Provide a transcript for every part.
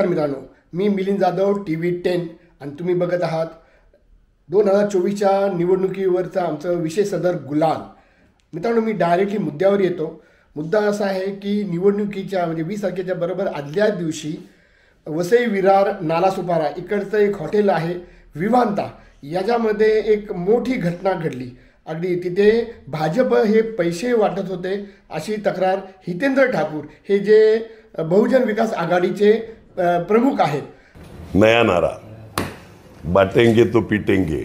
नमस्कार मित्रांनो, मी मिलिंद जाधव TV10 आणि तुम्ही बघत आहात 2024च्या निवडणुकीवरचा आमचा विशेष सदर गुलाल। मित्रांनो, मी डायरेक्टली मुद्द्यावर येतो। मुद्दा असा आहे की निवडणुकीच्या म्हणजे 20 तारखेच्या बरोबर आदल्या दिवशी वसई विरार नालासोपारा इकडचं एक हॉटेल आहे विवांता, याच्यामध्ये एक मोठी घटना घडली। अगदी तिथे भाजप हे पैसे वाटत होते अशी तक्रार हितेंद्र ठाकूर हे जे बहुजन विकास आघाडीचे प्रमुख आहेत, नया नारा बाटेंगे तो पिटेंगे,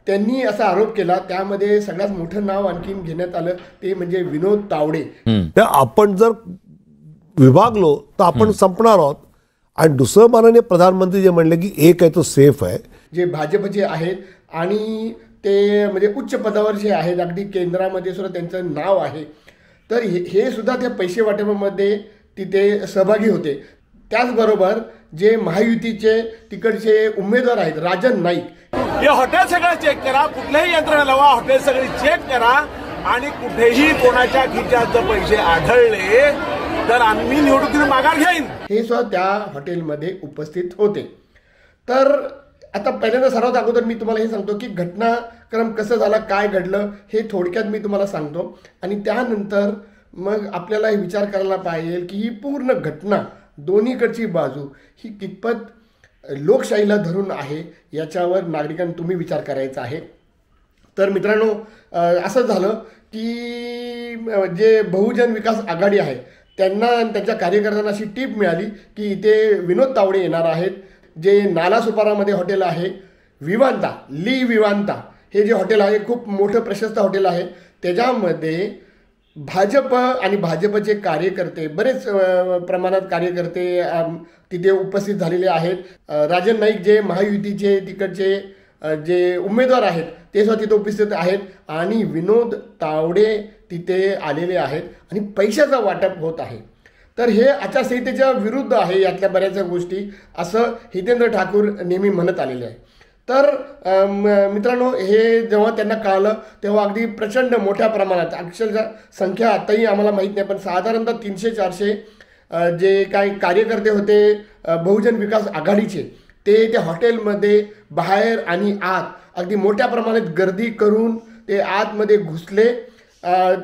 त्यांनी असा आरोप केला। त्यामध्ये सगळ्यात मोठं नाव आणखीन घेण्यात आलं ते म्हणजे विनोद तावडे। तर आपण जर विभागलो तर आपण संपणार आहोत। आणि दुसरं माननीय प्रधानमंत्री जे म्हणले की एक आहे तो सेफ आहे, जे भाजपचे आहेत आणि ते म्हणजे उच्च पदावर जे आहेत, अगदी केंद्रामध्ये सुद्धा त्यांचं नाव आहे, तर हे सुद्धा त्या पैसे वाटपामध्ये तिथे सहभागी होते। त्याचबरोबर जे महायुतीचे तिकडचे उमेदवार आहेत राजन नाईक, हे हॉटेल सगळं चेक करा, कुठल्याही यंत्रणा लावा, हॉटेल सगळी चेक करा आणि कुठेही कोणाच्या खिशात जर पैसे आढळले तर आम्ही निवडणुकीत माघार घेईन, हे सुद्धा त्या हॉटेलमध्ये उपस्थित होते। तर आता पहिल्यांदा सर्वात अगोदर मी तुम्हाला हे सांगतो की घटनाक्रम कसं झाला, काय घडलं हे थोडक्यात मी तुम्हाला सांगतो आणि त्यानंतर मग आपल्याला हे विचार करायला पाहिजे की ही पूर्ण घटना दोन्हीकडची बाजू ही कितपत लोकशाहीला धरून आहे याच्यावर नागरिकांनी तुम्ही विचार करायचा आहे। तर मित्रांनो, असं झालं की जे बहुजन विकास आघाडी आहे त्यांना त्यांच्या कार्यकर्त्यांना अशी टीप मिळाली की इथे विनोद तावडे येणार आहेत। जे नालासोपारामध्ये हॉटेल आहे विवांता, विवांता हे जे हॉटेल आहे खूप मोठं प्रशस्त हॉटेल आहे, त्याच्यामध्ये भाजप आणि भाजपचे कार्यकर्ते बरेच प्रमाणात कार्यकर्ते तिथे उपस्थित झालेले आहेत। राजन नाईक जे महायुतीचे तिकडचे जे उमेदवार आहेत ते सुद्धा तिथे उपस्थित आहेत आणि विनोद तावडे तिथे आलेले आहेत आणि पैशाचं वाटप होत आहे। तर हे आचारसंहितेच्या विरुद्ध आहे यातल्या बऱ्याचशा गोष्टी, असं हितेंद्र ठाकूर नेहमी म्हणत आलेले आहे। तर मित्रांनो, हे जेव्हा त्यांना कळालं तेव्हा अगदी प्रचंड मोठ्या प्रमाणात, अक्षरशः संख्या आताही आम्हाला माहीत नाही पण साधारणतः 300-400 जे काही कार्यकर्ते होते बहुजन विकास आघाडीचे ते त्या हॉटेलमध्ये बाहेर आणि आत अगदी मोठ्या प्रमाणात गर्दी करून ते आतमध्ये घुसले।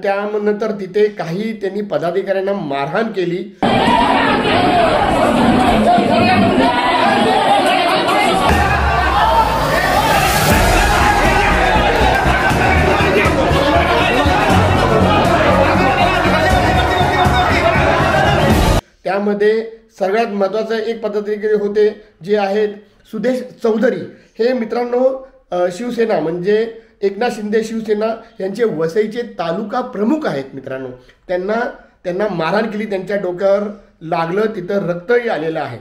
त्यानंतर तिथे काही त्यांनी पदाधिकाऱ्यांना मारहाण केली। त्यामध्ये सगळ्यात महत्त्वाचं एक पदाधिकारी होते जे आहेत सुदेश चौधरी, हे मित्रांनो शिवसेना म्हणजे एकनाथ शिंदे शिवसेना यांचे वसईचे तालुका प्रमुख आहेत। मित्रांनो, त्यांना मारहाण केली, त्यांच्या डोक्यावर लागलं, तिथं रक्तही आलेलं आहे।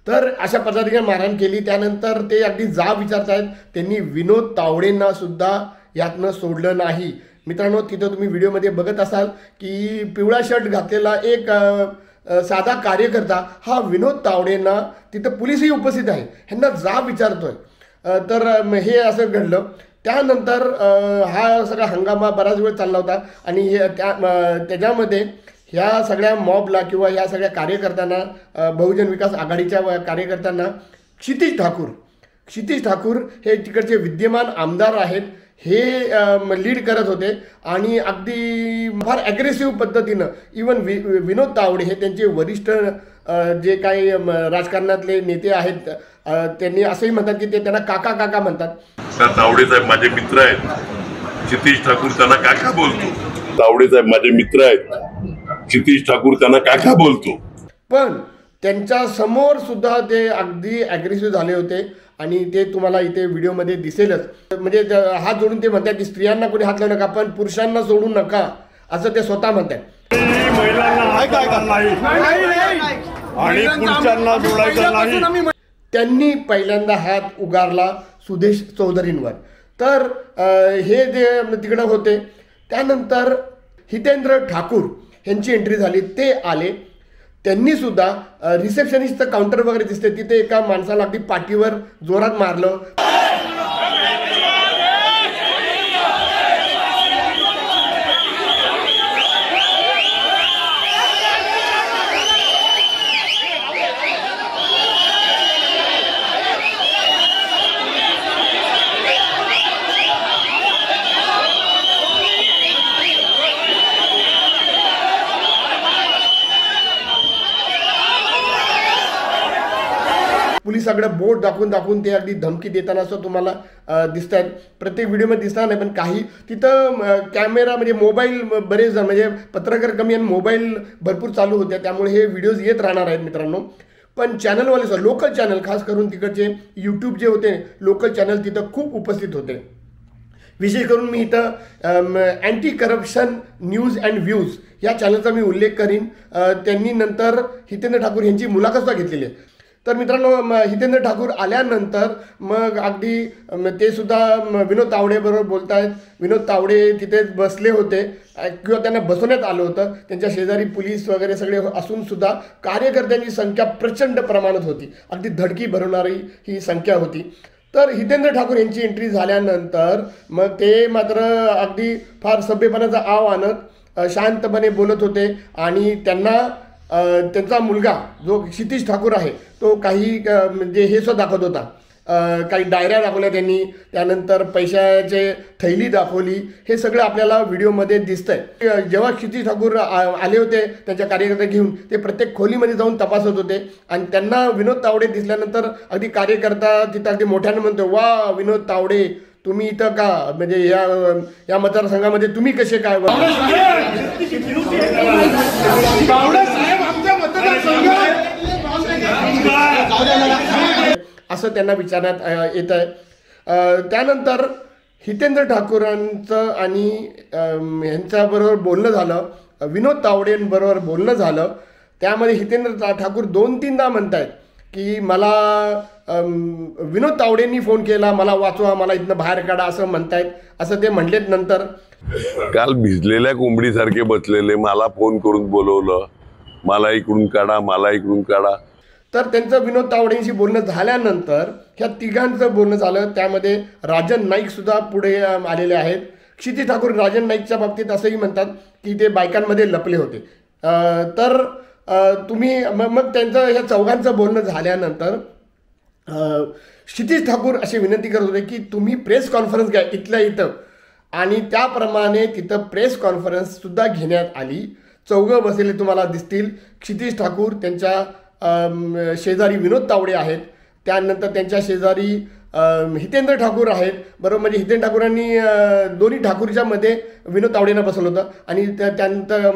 तर अशा पद्धतीने मारहाण केली। त्यानंतर ते अगदी जाब विचारतायत, त्यांनी विनोद तावडेंना सुद्धा यातनं सोडलं नाही। मित्रांनो, तिथं तुम्ही व्हिडिओमध्ये बघत असाल की पिवळा शर्ट घातलेला एक साधा कार्यकर्ता हा विनोद तावडेंना, तिथं पोलीसही उपस्थित आहे, ह्यांना जाब विचारतोय। तर हे असं घडलं। त्यानंतर हा सगळा हंगामा बराच वेळ चालला होता आणि हे त्याच्यामध्ये ह्या सगळ्या मॉबला किंवा ह्या सगळ्या कार्यकर्त्यांना, बहुजन विकास आघाडीच्या कार्यकर्त्यांना क्षितिज ठाकूर हे तिकडचे विद्यमान आमदार आहेत, हे लीड करत होते आणि अगदी फार ॲग्रेसिव्ह पद्धतीनं इवन विनोद तावडे हे त्यांचे वरिष्ठ जे काही राजकारणातले नेते आहेत त्यांनी असंही म्हणतात की ते त्यांना काका काका म्हणतात। तावडे साहेब माझे मित्र आहेत, क्षितिज ठाकूर त्यांना काका बोलतो। तावडे साहेब माझे मित्र आहेत, क्षितिज ठाकूर त्यांना काका बोलतो। पण त्यांच्या समोर सुद्धा ते अगदी ॲग्रेसिव्ह झाले होते आणि ते तुम्हाला इथे व्हिडिओमध्ये दिसेलच। म्हणजे हात जोडून ते म्हणतात की स्त्रियांना कोणी हात लावू नका पण पुरुषांना सोडू नका, असं ते स्वतः म्हणतात। त्यांनी पहिल्यांदा हात उगारला सुदेश चौधरींवर। तर हे जे तिकडं होते त्यानंतर हितेंद्र ठाकूर यांची एंट्री झाली, ते आले। त्यांनी सुद्धा रिसेप्शनिस्टचं काउंटर वगैरे दिसते तिथे एका माणसाला अगदी पाठीवर जोरात मारलं। सगळं बोट दाखवून ते अगदी धमकी देताना असं तुम्हाला दिसत आहेत. प्रत्येक व्हिडिओमध्ये दिसणार नाही, पण काही तिथं कॅमेरा म्हणजे मोबाईल बरेच म्हणजे पत्रकार कमी आणि मोबाईल भरपूर चालू होते, त्यामुळे हे व्हिडिओज येत राहणार आहेत मित्रांनो. पण चॅनलवाले लोकल चॅनल खास करून तिकडचे यूट्यूब जे होते लोकल चॅनल तिथं खूप उपस्थित होते. विशेष करून मी इथं anti corruption news and views या चॅनलचा मी उल्लेख करीन. त्यांनी नंतर हितेंद्र ठाकूर यांची मुलाखतसुद्धा घेतलेली आहे. तर मित्रांनो, हितेंद्र ठाकूर आल्यानंतर मग अगदी ते सुद्धा विनोद तावडेबरोबर बोलत आहेत. विनोद तावडे तिथे बसले होते किंवा त्यांना बसवण्यात आलं होतं. त्यांच्या शेजारी पोलीस वगैरे सगळे असून सुद्धा कार्यकर्त्यांची संख्या प्रचंड प्रमाणात होती, अगदी धडकी भरवणारी ही संख्या होती. तर हितेंद्र ठाकूर यांची एंट्री झाल्यानंतर मग ते मात्र अगदी फार सभ्यपणाचा आव आणत शांतपणे बोलत होते आणि त्यांना त्यांचा मुलगा जो क्षितिज ठाकूर आहे तो काही म्हणजे हे सुद्धा दाखवत होता. काही डायऱ्या दाखवल्या त्यांनी, त्यानंतर पैशाचे थैली दाखवली. हे सगळं आपल्याला व्हिडिओमध्ये दिसतंय. जेव्हा क्षितिज ठाकूर आले होते त्यांच्या कार्यकर्ते घेऊन, ते प्रत्येक खोलीमध्ये जाऊन तपासत होते आणि त्यांना विनोद तावडे दिसल्यानंतर अगदी कार्यकर्ता तिथं अगदी मोठ्यानं म्हणतो, वा विनोद तावडे तुम्ही इथं का, म्हणजे या मतदारसंघामध्ये तुम्ही कसे काय. असं त्यांना विचारण्यात येत आहे. त्यानंतर हितेंद्र ठाकूरांचं आणि यांच्याबरोबर बोलणं झालं, विनोद तावडेंबरोबर बोलणं झालं. त्यामध्ये हितेंद्र ठाकूर 2-3दा म्हणत आहेत की मला विनोद तावडेंनी फोन केला, मला वाचवा, मला इथनं बाहेर काढा असं म्हणतायत. असं ते म्हणलेत. नंतर काल भिजलेल्या कोंबडीसारखे बसलेले मला फोन करून बोलवलं, मला इकडून काढा, मला इकडून काढा. तर त्यांचं विनोद तावडेंशी बोलणं झाल्यानंतर ह्या तिघांचं बोलणं झालं. त्यामध्ये राजन नाईक सुद्धा पुढे आलेले आहेत. क्षितिज ठाकूर राजन नाईकच्या बाबतीत असंही म्हणतात की ते बायकांमध्ये लपले होते. तर तुम्ही मग त्यांचं ह्या चौघांचं बोलणं झाल्यानंतर क्षितिज ठाकूर अशी विनंती करत होते की तुम्ही प्रेस कॉन्फरन्स घ्या इथल्या इथं, आणि त्याप्रमाणे तिथं प्रेस कॉन्फरन्स सुद्धा घेण्यात आली. चौघं बसलेले तुम्हाला दिसतील. क्षितिज ठाकूर, त्यांच्या शेजारी विनोद तावडे आहेत, त्यानंतर त्यांच्या शेजारी हितेंद्र ठाकूर आहेत, बरोबर. म्हणजे हितेंद्र ठाकूरांनी दोन्ही ठाकूरच्या मध्ये विनोद तावडेंना बसवलं होतं. आणि त्यानंतर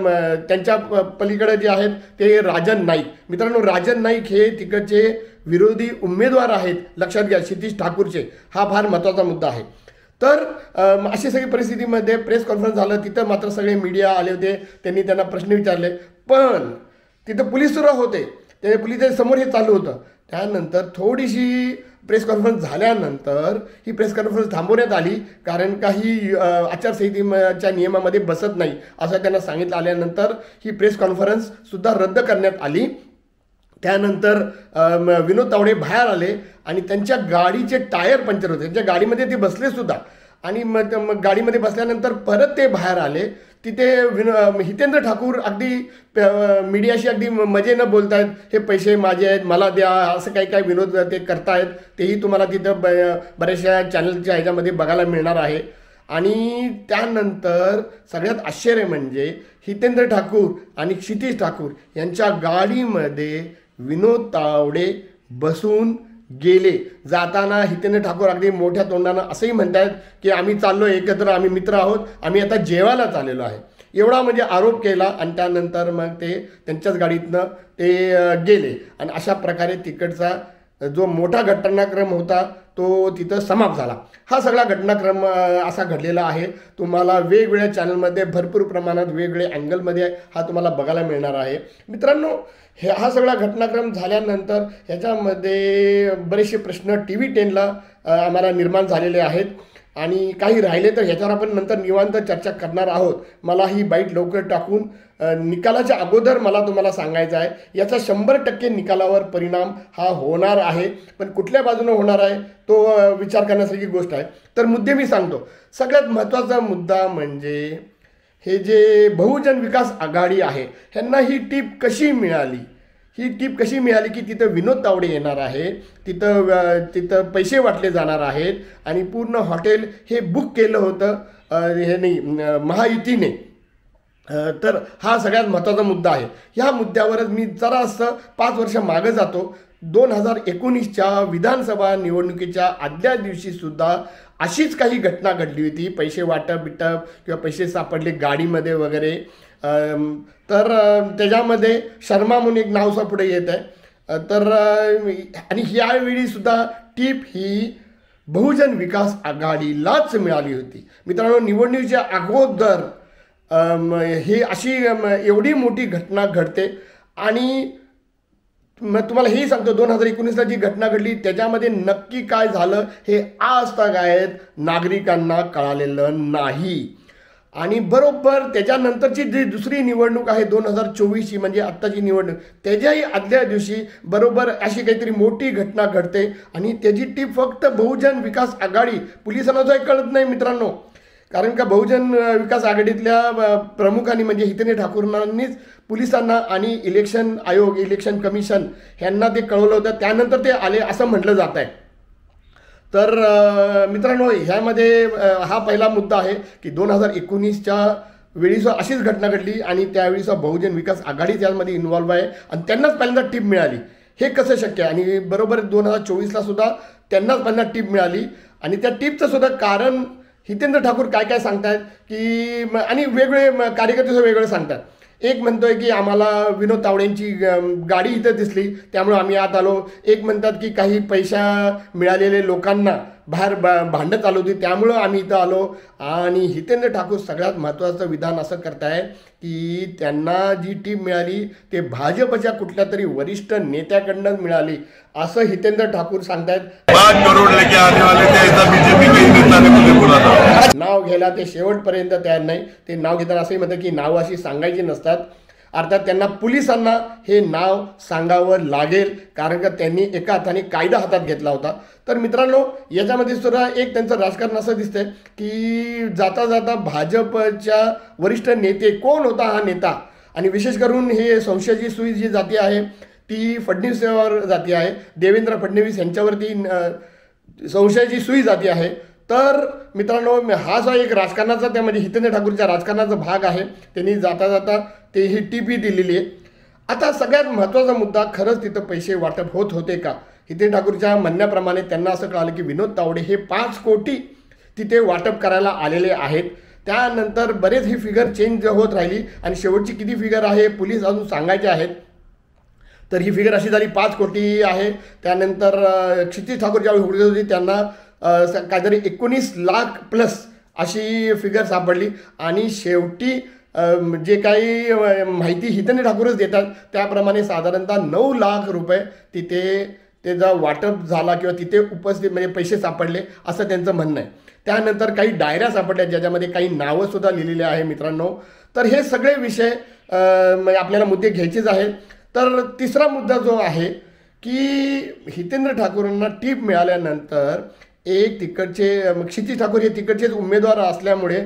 त्यांच्या पलीकडे जे आहेत ते राजन नाईक. मित्रांनो, राजन नाईक हे तिकडचे विरोधी उमेदवार आहेत, लक्षात घ्या, क्षितिज ठाकूरचे. हा फार महत्त्वाचा मुद्दा आहे. तर अशी सगळी परिस्थितीमध्ये प्रेस कॉन्फरन्स झालं. तिथं मात्र सगळे मीडिया आले होते. त्यांनी त्यांना प्रश्न विचारले, पण तिथं पोलीस सुद्धा होते. त्या पोलिसांच्या समोर हे चालू होतं. त्यानंतर थोडीशी प्रेस कॉन्फरन्स झाल्यानंतर ही प्रेस कॉन्फरन्स थांबवण्यात आली, कारण काही आचारसंहितेच्या नियमामध्ये बसत नाही असं त्यांना सांगितलं. आल्यानंतर ही प्रेस कॉन्फरन्ससुद्धा रद्द करण्यात आली. त्यानंतर विनोद तावडे बाहेर आले आणि त्यांच्या गाडीचे टायर पंक्चर होते. त्यांच्या गाडीमध्ये ते बसले सुद्धा. आणि मग गाडीमध्ये बसल्यानंतर परत ते बाहेर आले. तिथे हितेंद्र ठाकूर अगदी मीडियाशी अगदी मजेनं बोलत आहेत, हे पैसे माझे आहेत, मला द्या, असं काही काय विनोद ते करतायत. तेही तुम्हाला तिथं बऱ्याचशा चॅनलच्या ह्याच्यामध्ये बघायला मिळणार आहे. आणि त्यानंतर सगळ्यात आश्चर्य म्हणजे हितेंद्र ठाकूर आणि क्षितिज ठाकूर यांच्या गाडीमध्ये विनोद तावडे बसून गेले. जाताना हितेंद्र ठाकूर अगदी मोठ्या तोंडानं असंही म्हणतात की आम्ही चाललो एकत्र, आम्ही मित्र आहोत, आम्ही आता जेवायला चाललेलो आहे, एवढा म्हणजे आरोप केला. आणि त्यानंतर मग ते त्यांच्याच गाडीतनं ते गेले. आणि अशा प्रकारे तिकडचा जो मोठा घटनाक्रम होता तो तिथं समाप्त झाला. हा सगळा घटनाक्रम असा घडलेला आहे. तुम्हाला वेगवेगळ्या चॅनलमध्ये भरपूर प्रमाणात वेगवेगळे अँगलमध्ये हा तुम्हाला बघायला मिळणार आहे. मित्रांनो, हा सगळा घटनाक्रम झाल्यानंतर ह्याच्यामध्ये बरेचसे प्रश्न TV10ला आम्हाला निर्माण झालेले आहेत आणि काही राहिले तर ह्याच्यावर आपण नंतर निवांत चर्चा करणार आहोत. मला ही बाईट लवकर टाकून निकालाच्या अगोदर मला तुम्हाला सांगायचं आहे, याचा 100% निकालावर परिणाम हा होणार आहे. पण कुठल्या बाजूने होणार आहे तो विचार करण्यासारखी गोष्ट आहे. तर मुद्दे मी सांगतो. सगळ्यात महत्त्वाचा मुद्दा म्हणजे हे जे बहुजन विकास आघाडी आहे ह्यांना ही टीप कशी मिळाली. ही टीप कशी मिळाली की तिथं विनोद तावडे येणार आहे, तिथं पैसे वाटले जाणार आहेत आणि पूर्ण हॉटेल हे बुक केलं होतं हे नाही महायुतीने. तर हा सगळ्यात महत्त्वाचा मुद्दा आहे. ह्या मुद्द्यावरच मी जरासं 5 वर्ष मागं जातो. 2019च्या विधानसभा निवडणुकीच्या आदल्या दिवशी सुद्धा अशीच काही घटना घडली होती. पैसे वाटप किंवा पैसे सापडले गाडीमध्ये वगैरे. तर त्याच्यामध्ये शर्मा म्हणून एक नाव पुढे येत आहे. तर आणि यावेळी सुद्धा टीप ही बहुजन विकास आघाडीलाच मिळाली होती. मित्रांनो, निवडणुकीच्या अगोदर ही अशी एवढी मोठी घटना घडते. आणि मग तुम्हाला हेही सांगतो, 2019ला जी घटना घडली त्याच्यामध्ये नक्की काय झालं हे आज तक नागरिकांना कळालेलं नाही. आणि बरोबर त्याच्यानंतरची जी दुसरी निवडणूक आहे 2024ची, म्हणजे आत्ताची निवडणूक, त्याच्याही आदल्या दिवशी बरोबर अशी काहीतरी मोठी घटना घडते. आणि त्याची टीप फक्त बहुजन विकास आघाडी, पोलिसांना जो कळत नाही मित्रांनो. कारण का बहुजन विकास आघाडीतल्या प्रमुखांनी म्हणजे हितेंद्र ठाकूरांनीच पोलिसांना आणि इलेक्शन आयोग, इलेक्शन कमिशन ह्यांना ते कळवलं होतं. त्यानंतर ते आले असं म्हटलं जात आहे. तर मित्रांनो, ह्यामध्ये हा पहिला मुद्दा आहे की 2019च्या वेळीसुद्धा अशीच घटना घडली आणि त्यावेळीसुद्धा बहुजन विकास आघाडी त्यामध्ये इन्व्हॉल्व्ह आहे आणि त्यांनाच पहिल्यांदा टीप मिळाली. हे कसं शक्य आहे? आणि बरोबर 2024ला सुद्धा त्यांनाच पहिल्यांदा टीप मिळाली. आणि त्या टीपचं सुद्धा कारण हितेंद्र ठाकूर काय सांगतायत की, आणि वेगवेगळे कार्यकर्ते सुद्धा वेगवेगळे सांगतात. एक म्हणतोय की आम्हाला विनोद तावडेंची गाडी इथं दिसली त्यामुळे आम्ही आत आलो. एक म्हणतात की काही पैसा मिळालेले लोकांना बाहेर भांडणं चालू होती त्यामुळं आम्ही इथं आलो. आणि हितेंद्र ठाकूर सगळ्यात महत्त्वाचं विधान असं करताय की त्यांना जी टीम मिळाली ते भाजपच्या कुठल्या तरी वरिष्ठ नेत्याकडनं मिळाली असं हितेंद्र ठाकूर सांगतायत. 5 करोड लेके आने वाले थे, ऐसा बीजेपी के नेता ने मुझे बोला था. नाव घ्यायला ते शेवटपर्यंत तयार नाही. ते नाव घेताना असंही म्हणतात की नावं अशी सांगायची नसतात. अर्थात त्यांना पोलिसांना हे नाव सांगावं लागेल कारण का त्यांनी एका हाताने कायदा हातात घेतला होता. तर मित्रांनो, याच्यामध्ये सुद्धा एक त्यांचं राजकारण असं दिसतंय की जाता जाता भाजपच्या वरिष्ठ नेते कोण होता हा नेता, आणि विशेष करून हे संशयाची सुई जी जाती आहे ती फडणवीसावर जाती आहे. देवेंद्र फडणवीस यांच्यावरती संशयाची सुई जाती आहे. तर मित्रांनो, हा जो एक राजकारणाचा त्यामध्ये हितेंद्र ठाकूरच्या राजकारणाचा भाग आहे. त्यांनी जाता जाता ते ही टीपी दिलेली आहे. आता सगळ्यात महत्त्वाचा मुद्दा, खरंच तिथं पैसे वाटप होत होते का? हितेंद्र ठाकूरच्या म्हणण्याप्रमाणे त्यांना असं कळालं की विनोद तावडे हे 5 कोटी तिथे वाटप करायला आलेले आहेत. त्यानंतर बरेच ही फिगर चेंज होत राहिली आणि शेवटची किती फिगर आहे पोलीस अजून सांगायचे आहेत. तर ही फिगर अशी झाली 5 कोटी आहे. त्यानंतर क्षितिज ठाकूर ज्यावेळी हुडकत होती त्यांना काहीतरी 19 लाख प्लस अशी फिगर सापडली. आणि शेवटी जे काही माहिती हितेंद्र ठाकूरच देतात त्याप्रमाणे साधारणतः 9 लाख रुपये तिथे त्याचा वाटप झाला किंवा तिथे उपस्थित म्हणजे पैसे सापडले असं त्यांचं म्हणणं आहे. त्यानंतर काही डायऱ्या सापडल्या ज्याच्यामध्ये काही नावंसुद्धा लिहिलेली आहे मित्रांनो. तर हे सगळे विषय आपल्याला मुद्दे घ्यायचेच आहेत. तर तिसरा मुद्दा जो आहे की हितेंद्र ठाकूरांना टीप मिळाल्यानंतर एक तिकडचे क्षितिज ठाकूर हे तिकडचेच उमेदवार असल्यामुळे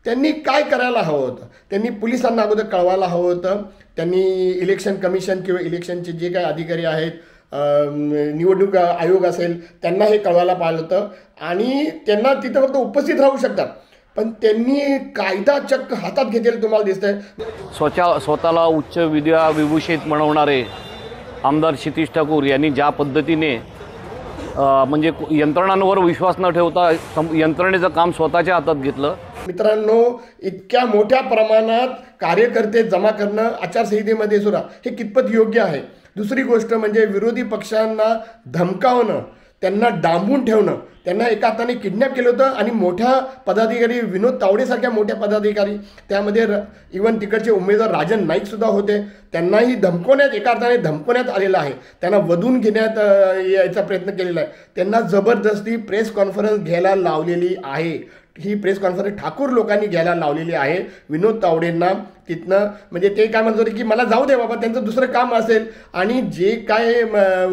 त्यांनी काय करायला हवं होतं? त्यांनी पोलिसांना अगोदर कळवायला हवं होतं. त्यांनी इलेक्शन कमिशन किंवा इलेक्शनचे जे काही अधिकारी आहेत, निवडणूक आयोग असेल, त्यांना हे कळवायला पाहिलं होतं. आणि त्यांना तिथं फक्त उपस्थित राहू शकतात, पण त्यांनी कायदा चक्क हातात घेतलेलं तुम्हाला दिसतंय. स्वतःला उच्च विद्याविभूषित म्हणवणारे आमदार क्षितिज ठाकूर यांनी ज्या पद्धतीने म्हणजे यंत्रणांवर विश्वास न ठेवता यंत्रणेचं काम स्वतःच्या हातात घेतलं. मित्रांनो, इतक्या मोठ्या प्रमाणात कार्यकर्ते जमा करणं आचारसंहितेमध्ये सुद्धा हे कितपत योग्य आहे? दुसरी गोष्ट म्हणजे विरोधी पक्षांना धमकावणं, त्यांना डांबून ठेवणं. त्यांना एका हाताने किडनॅप केलं होतं आणि मोठ्या पदाधिकारी विनोद तावडेसारख्या मोठ्या पदाधिकारी, त्यामध्ये इव्हन तिकडचे उमेदवार राजन नाईकसुद्धा होते, त्यांनाही एका अर्थाने धमकवण्यात आलेलं आहे. त्यांना वधून घेण्यात यायचा प्रयत्न केलेला आहे. त्यांना जबरदस्ती प्रेस कॉन्फरन्स घ्यायला लावलेली आहे. ही प्रेस कॉन्फरन्स ठाकूर लोकांनी घ्यायला लावलेली आहे विनोद तावडेंना. तिथनं म्हणजे ते काय म्हणत होते की मला जाऊ दे बाबा, त्यांचं दुसरं काम असेल आणि जे काय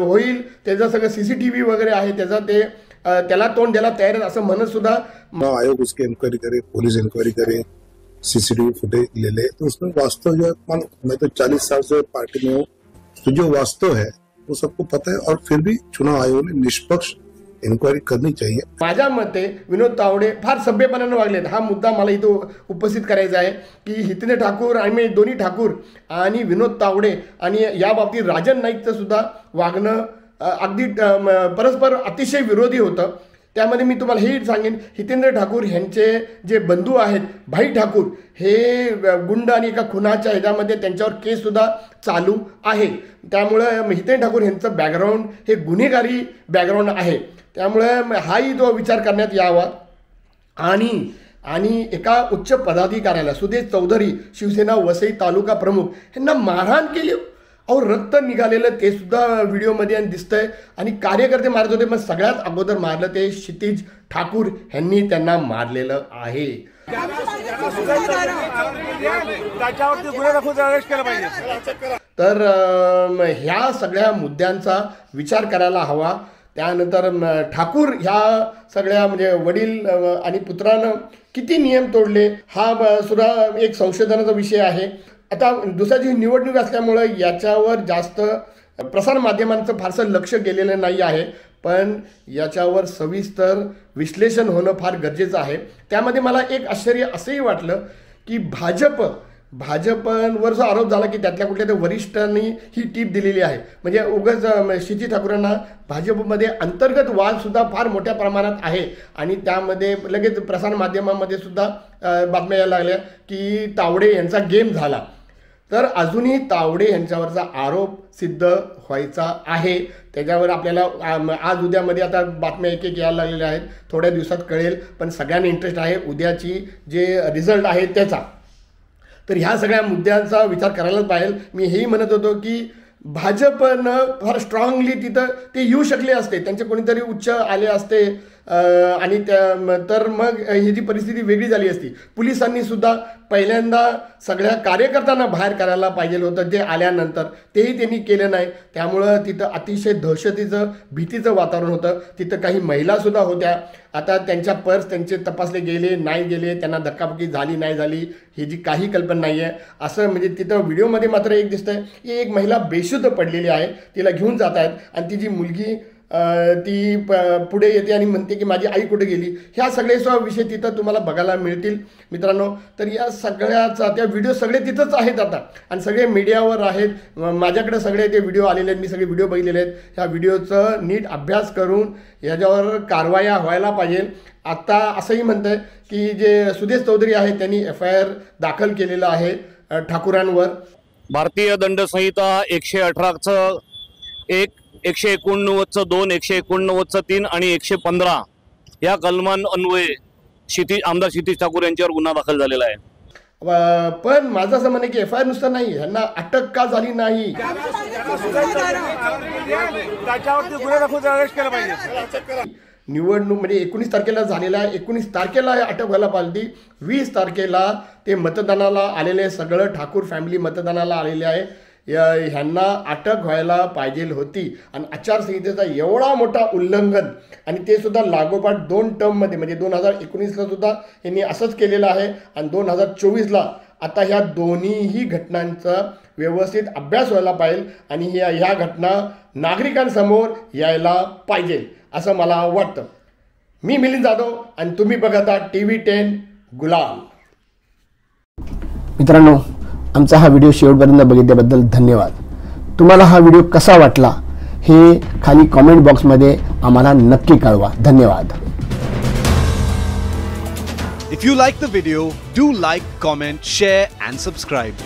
होईल त्याचं सगळं CCTV वगैरे आहे त्याचा ते त्याला तोंड द्यायला तयार असं म्हणत सुद्धा आयोग उसकी इंक्वायरी करे, पुलिस इंक्वायरी करे, CCTV फुटेज ले ले. तो उसमें वास्तव जो मैं तो 40 साल से पार्टी में हूँ, तो जो वास्तव है वो सबको पता है. और फिर भी चुनाव आयोग ने निष्पक्ष इन्क्वायरी करनी चाहिए. माझ्या मते विनोद तावडे फार सभ्यपणाने वागलेत. हा मुद्दा मला इथं उपस्थित करायचा आहे की हितेंद्र ठाकूर आणि दोन्ही ठाकूर आणि विनोद तावडे आणि या बाबतीत राजन नाईकचं सुद्धा वागणं अगदी परस्पर अतिशय विरोधी होतं. त्यामध्ये मी तुम्हाला हे सांगेन, हितेंद्र ठाकूर यांचे जे बंधू आहेत भाई ठाकूर, हे गुंड आणि एका खुनाच्या ह्याच्यामध्ये त्यांच्यावर केससुद्धा चालू आहे. त्यामुळं हितेंद्र ठाकूर यांचं बॅकग्राऊंड हे गुन्हेगारी बॅकग्राऊंड आहे. त्यामुळे हाही जो विचार करण्यात यावा. आणि एका उच्च पदाधिकाऱ्याला सुदेश चौधरी शिवसेना वसई तालुका प्रमुख यांना मारहाण केली. अहो रक्त निघालेलं ते सुद्धा व्हिडिओमध्ये दिसतंय. आणि कार्यकर्ते मारत होते, मग सगळ्यात अगोदर मारलं ते क्षितिज ठाकूर यांनी त्यांना मारलेलं आहे. तर ह्या सगळ्या मुद्द्यांचा विचार करायला हवा. त्यानंतर ठाकूर ह्या सगळ्या म्हणजे वडील आणि पुत्रानं किती नियम तोडले हा सुद्धा एक संशोधनाचा विषय आहे. आता दुसऱ्याची निवडणूक असल्यामुळं याच्यावर जास्त प्रसारमाध्यमांचं फारसं लक्ष गेलेलं नाही आहे, पण याच्यावर सविस्तर विश्लेषण होणं फार गरजेचं आहे. त्यामध्ये मला एक आश्चर्य असंही वाटलं की भाजपवर जो आरोप झाला की त्यातल्या कुठल्या तरी वरिष्ठांनी ही टीप दिलेली आहे. म्हणजे उगाच क्षितिज ठाकूरांना भाजपमध्ये अंतर्गत वादसुद्धा फार मोठ्या प्रमाणात आहे. आणि त्यामध्ये लगेच प्रसारमाध्यमामध्ये सुद्धा बातम्या यायला लागल्या की तावडे यांचा गेम झाला. तर अजूनही तावडे यांच्यावरचा आरोप सिद्ध व्हायचा आहे. त्याच्यावर आपल्याला आज उद्यामध्ये आता बातम्या एक यायला लागलेल्या आहेत, थोड्या दिवसात कळेल. पण सगळ्यांना इंटरेस्ट आहे उद्याची जे रिझल्ट आहे त्याचा. तर ह्या सगळ्या मुद्द्यांचा विचार करायलाच पाहिजे. मी हेही म्हणत होतो की भाजपनं फार स्ट्रॉंगली तिथं ते येऊ शकले असते, त्यांचे कोणीतरी उच्च आले असते आणि तर मग ही जी परिस्थिती वेगळी झाली असती. पोलिसांनी सुद्धा पहिल्यांदा सगळ्या कार्यकर्त्यांना बाहेर करायला पाहिजे होतं जे आल्यानंतर, तेही त्यांनी केलं नाही. त्यामुळं तिथं अतिशय दहशतीचं भीतीचं वातावरण होतं. तिथं काही महिलासुद्धा होत्या. आता त्यांच्या पर्स त्यांचे तपासले गेले नाही गेले, त्यांना धक्काबुक्की झाली नाही झाली ही जी काही कल्पना नाही आहे. असं म्हणजे तिथं व्हिडिओमध्ये मात्र एक दिसतंय की एक महिला बेशुद्ध पडलेली आहे, तिला घेऊन जात आहेत आणि तिची मुलगी ती पुढे येते आणि म्हणते की माझी आई कुठे गेली. ह्या सगळे विषय तिथं तुम्हाला बघायला मिळतील मित्रांनो. तर या सगळ्याचा त्या व्हिडिओ सगळे तिथंच आहेत आता आणि सगळे मीडियावर आहेत. माझ्याकडे सगळे ते व्हिडिओ आलेले आहेत, मी सगळे व्हिडिओ बघितलेले आहेत. ह्या व्हिडिओचं नीट अभ्यास करून याच्यावर कारवाया व्हायला पाहिजे. आता असंही म्हणतं आहे की जे सुदेश चौधरी आहेत त्यांनी FIR दाखल केलेलं आहे ठाकूरांवर. भारतीय दंडसंहिता 118चं 1, 189चं 2, 189चं 3 आणि 115 या कलमांन्वये आमदार क्षितिज ठाकूर यांच्यावर गुन्हा दाखल झालेला आहे. पण माझं असं म्हणणं की FIR नुसतं नाही, ह्यांना अटक का झाली नाही. निवडणूक म्हणजे 19 तारखेला झालेला आहे, 19 तारखेला अटक व्हायला पाहिजे. 20 तारखेला ते मतदानाला आलेले सगळं ठाकूर फॅमिली मतदानाला आलेले आहे. ह्यांना अटक व्हायला पाहिजे होती. आणि आचारसंहितेचा एवढा मोठा उल्लंघन आणि ते सुद्धा लागोपाठ 2 टर्ममध्ये म्हणजे 2019ला सुद्धा यांनी असंच केलेलं आहे आणि 2024ला आता ह्या दोन्हीही घटनांचा व्यवस्थित अभ्यास व्हायला पाहिजे आणि ह्या घटना नागरिकांसमोर यायला पाहिजे असं मला वाटतं. मी मिलिंद जाधव आणि तुम्ही बघता TV10 गुलाल. मित्रांनो, आमचा हा व्हिडिओ शेवटपर्यंत बघितल्याबद्दल धन्यवाद. तुम्हाला हा व्हिडिओ कसा वाटला हे खाली कमेंट बॉक्समध्ये आम्हाला नक्की कळवा. धन्यवाद. If you like the video, do like, comment, share and subscribe.